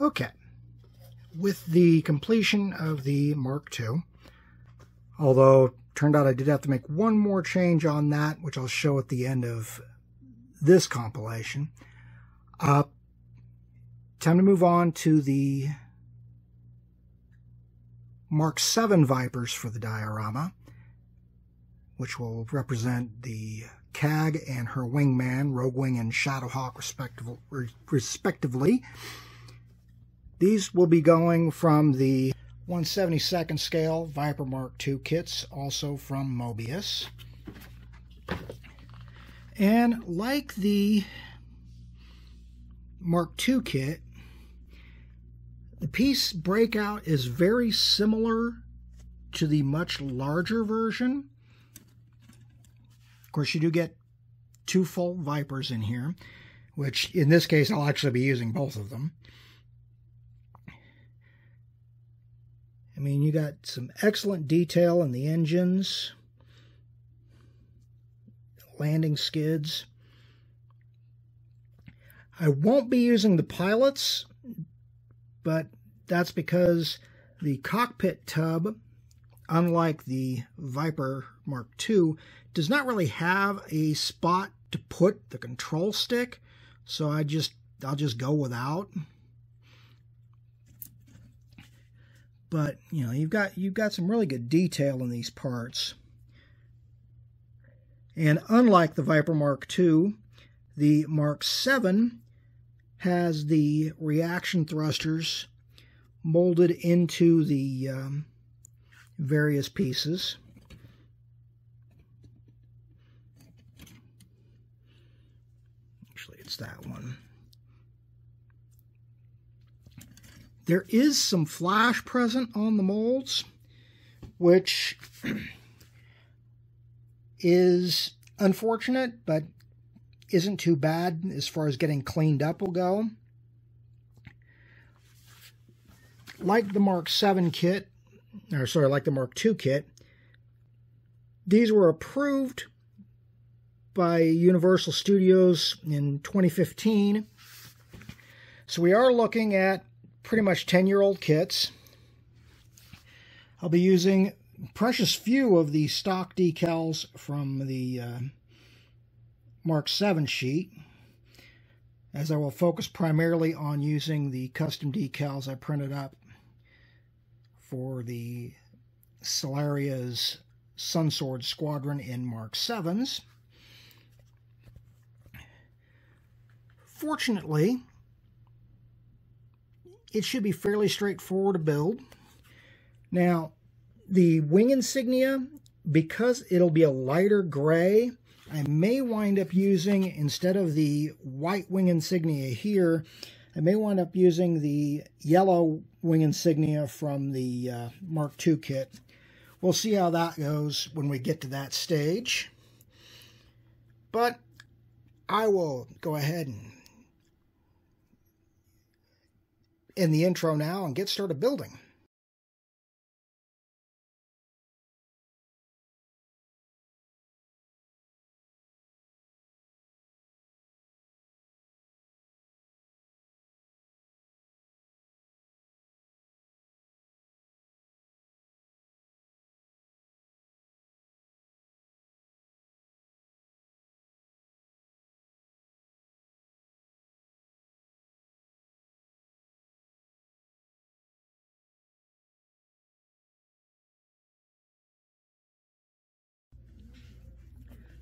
Okay, with the completion of the Mark II, although it turned out I did have to make one more change on that, which I'll show at the end of this compilation. Time to move on to the Mark VII Vipers for the diorama, which will represent the CAG and her wingman, Roguewing and Shadowhawk, respectively. These will be going from the 1/72nd scale Viper Mark II kits, also from Moebius. And like the Mark II kit, the piece breakout is very similar to the much larger version. Of course, you do get 2 full Vipers in here, which in this case I'll actually be using both of them. I mean, you got some excellent detail in the engines, landing skids. I won't be using the pilots, but that's because the cockpit tub, unlike the Viper Mark II, does not really have a spot to put the control stick, so I'll just go without. But you know, you've got some really good detail in these parts. And unlike the Viper Mark II, the Mark VII has the reaction thrusters molded into the various pieces. Actually, it's that one. There is some flash present on the molds, which is unfortunate, but isn't too bad as far as getting cleaned up will go. Like the Mark VII kit, or sorry, like the Mark II kit, these were approved by Universal Studios in 2015. So we are looking at pretty much 10-year-old kits. I'll be using precious few of the stock decals from the Mark VII sheet, as I will focus primarily on using the custom decals I printed up for the Solaria's Sunsword Squadron in Mark VIIs. Fortunately, it should be fairly straightforward to build. Now, the wing insignia, because it'll be a lighter gray, I may wind up using, instead of the white wing insignia here, I may wind up using the yellow wing insignia from the Mark II kit. We'll see how that goes when we get to that stage. But I will go ahead and end the intro now and get started building.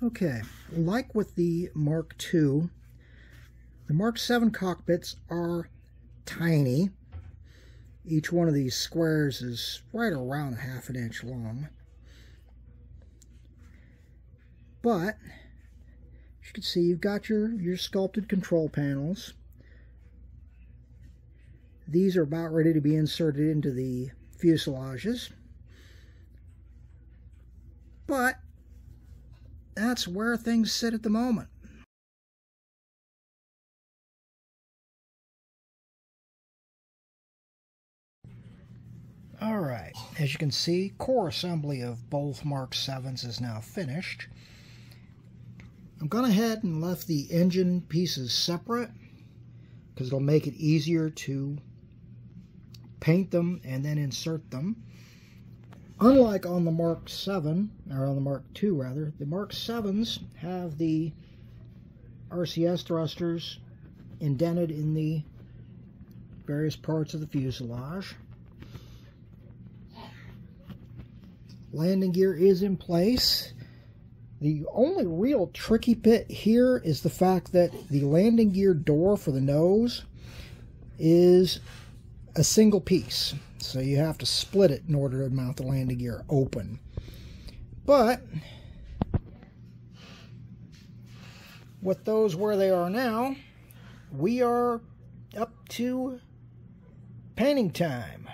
Okay, like with the Mark II, the Mark VII cockpits are tiny. Each one of these squares is right around ½ an inch long. But, as you can see, you've got your sculpted control panels. These are about ready to be inserted into the fuselages. But that's where things sit at the moment. Alright, as you can see, core assembly of both Mark VIIs is now finished. I'm going ahead and left the engine pieces separate because it'll make it easier to paint them and then insert them. Unlike on the Mark VII, or on the Mark II rather, the Mark VIIs have the RCS thrusters indented in the various parts of the fuselage. Landing gear is in place. The only real tricky bit here is the fact that the landing gear door for the nose is a single piece. So you have to split it in order to mount the landing gear open. But with those where they are now, we are up to painting time.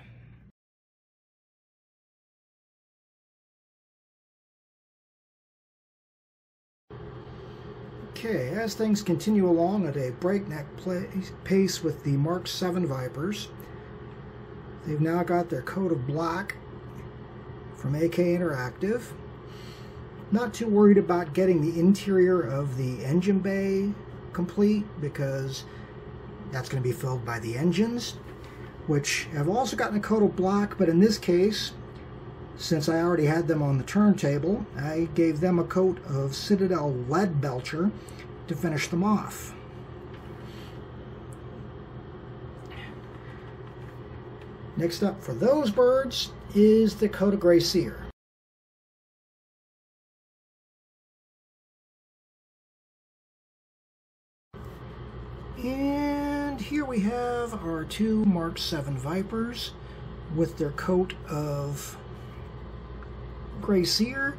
Okay, as things continue along at a breakneck pace with the Mark VII Vipers, they've now got their coat of black from AK Interactive. Not too worried about getting the interior of the engine bay complete, because that's going to be filled by the engines, which have also gotten a coat of black, but in this case, since I already had them on the turntable, I gave them a coat of Citadel Lead Belcher to finish them off. Next up for those birds is the coat of Gray Seer. And here we have our two Mark VII Vipers with their coat of Gray Seer.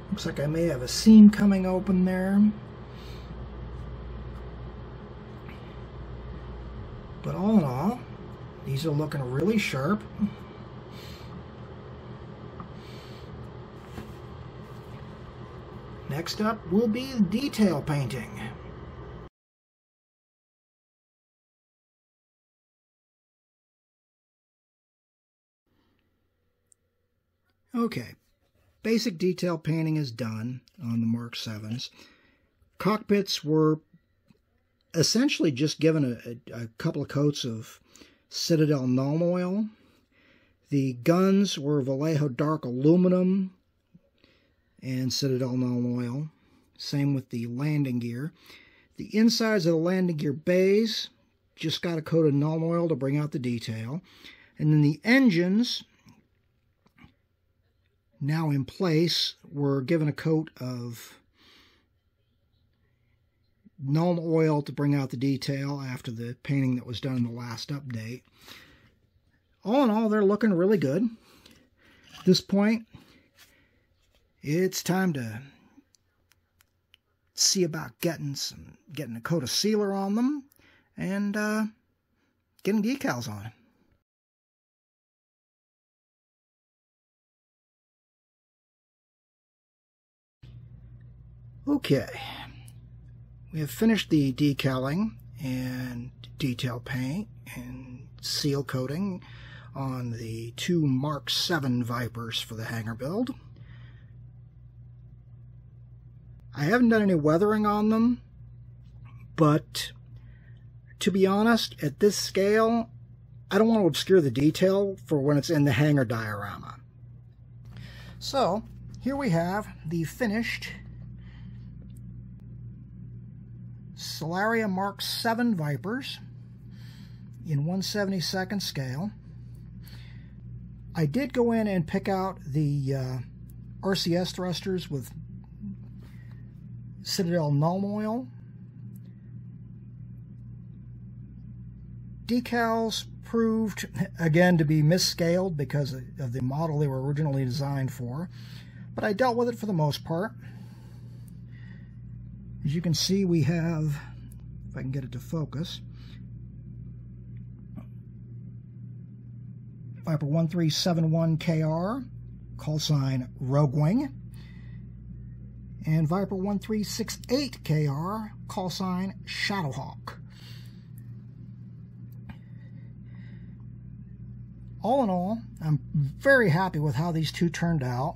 Looks like I may have a seam coming open there. But all in all, these are looking really sharp. Next up will be detail painting. Okay, basic detail painting is done on the Mark VIIs. Cockpits were essentially just given a couple of coats of Citadel Nuln Oil. The guns were Vallejo Dark Aluminum and Citadel Nuln Oil. Same with the landing gear. The insides of the landing gear bays just got a coat of Nuln Oil to bring out the detail. And then the engines, now in place, were given a coat of Nuln Oil to bring out the detail after the painting that was done in the last update. All in all, they're looking really good. At this point, it's time to see about getting a coat of sealer on them and getting decals on. Okay, we have finished the decaling and detail paint and seal coating on the two Mark VII Vipers for the hangar build. I haven't done any weathering on them, but to be honest, at this scale, I don't want to obscure the detail for when it's in the hangar diorama. So, here we have the finished Solaria Mark VII Vipers in 1/72nd scale. I did go in and pick out the RCS thrusters with Citadel Nuln Oil. Decals proved, again, to be misscaled because of the model they were originally designed for, but I dealt with it for the most part. As you can see, we have, if I can get it to focus, Viper 1371KR, call sign Roguewing, and Viper 1368KR, call sign Shadowhawk. All in all, I'm very happy with how these two turned out.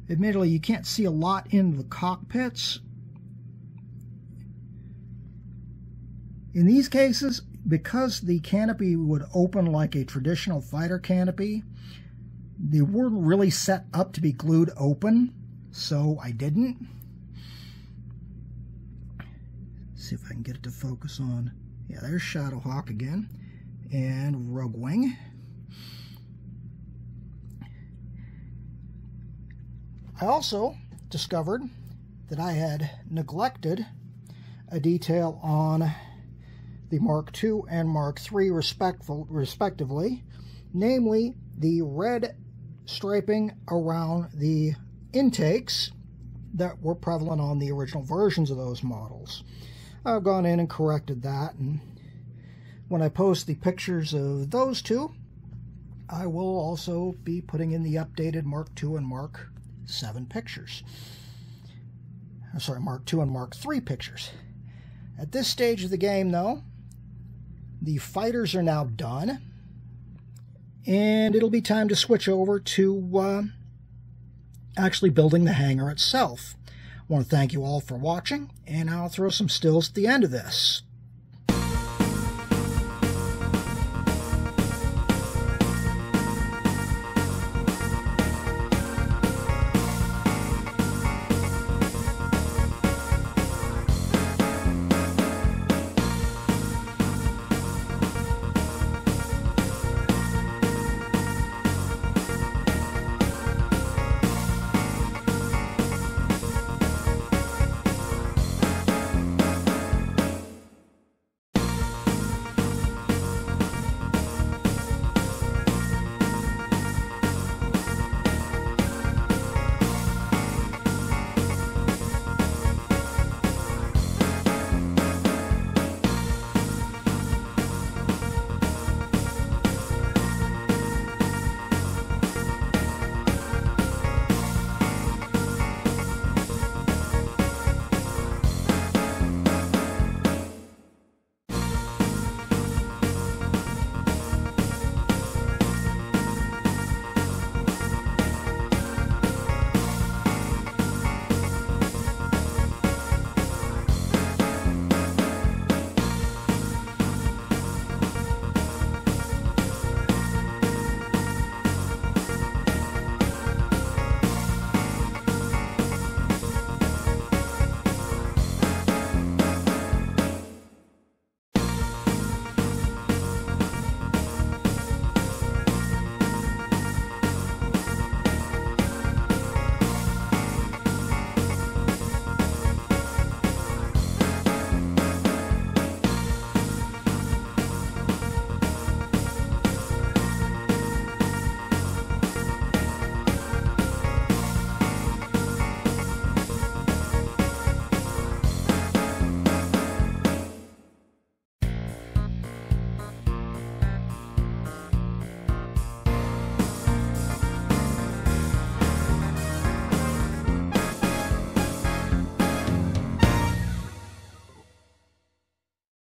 Admittedly, you can't see a lot in the cockpits. In these cases, because the canopy would open like a traditional fighter canopy, they weren't really set up to be glued open, so I didn't. See if I can get it to focus on. Yeah, there's Shadowhawk again, and Roguewing. I also discovered that I had neglected a detail on the Mark II and Mark III respectively, namely the red striping around the intakes that were prevalent on the original versions of those models. I've gone in and corrected that, and when I post the pictures of those two, I will also be putting in the updated Mark II and Mark VII pictures. Sorry, Mark II and Mark III pictures. At this stage of the game, though, the fighters are now done, and it'll be time to switch over to actually building the hangar itself. I want to thank you all for watching, and I'll throw some stills at the end of this.